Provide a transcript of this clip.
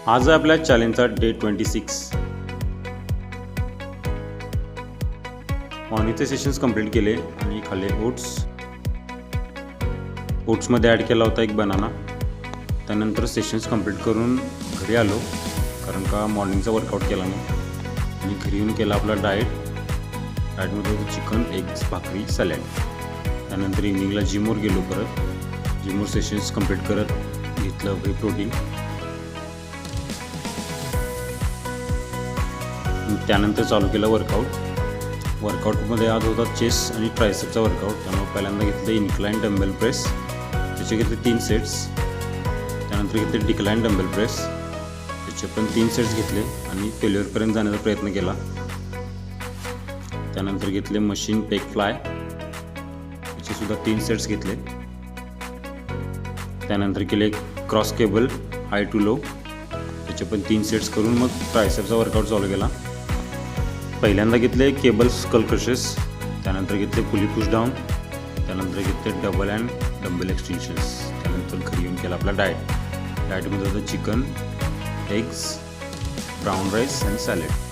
आज आहे आपल्या चॅलेंजचा डे 26. मॉर्निंगचे सेशन्स कंप्लीट केले आणि खाल्ले ओट्समध्ये ॲड केला होता एक बनाना. त्यानंतर सेशन्स कंप्लीट करून घरी आलो, कारण का मॉर्निंगचा वर्कआउट केला नाही. आणि घरी येऊन केला आपला डाएटमध्ये चिकन, एग्स, भाकरी, सॅलड. त्यानंतर इव्हिनिंगला जिमवर गेलो. परत जिमवर सेशन्स कंप्लीट करत घेतलं व्हे प्रोटीन. त्यानंतर चालू केलं वर्कआउटमध्ये आज होता चेस्ट आणि ट्रायसेपचा वर्कआउट. त्यामुळे पहिल्यांदा घेतलं इन्क्लाइन डंबेल प्रेस, त्याचे घेतले 3 सेट्स. त्यानंतर घेतले डिक्लाइन डंबेल प्रेस, त्याचे पण 3 सेट्स घेतले आणि फेल्युअरपर्यंत जाण्याचा प्रयत्न केला. त्यानंतर घेतले मशीन पेक फ्लाय, त्याचे सुद्धा 3 सेट्स घेतले. त्यानंतर केले cross cable high to low, त्याचे पण 3 सेट्स करून मग ट्रायसेपचा वर्कआउट चालू केला. पहिल्यांदा घेतले केबल स्कल क्रशेस, त्यानंतर घेतले पुली पुश डाऊन, त्यानंतर घेतले डबल अँड डंबेल एक्सटेन्शन्स. त्यानंतर घरी येऊन केला आपला डाएटमध्ये होतं चिकन, एग्स, ब्राऊन राईस आणि सॅलड.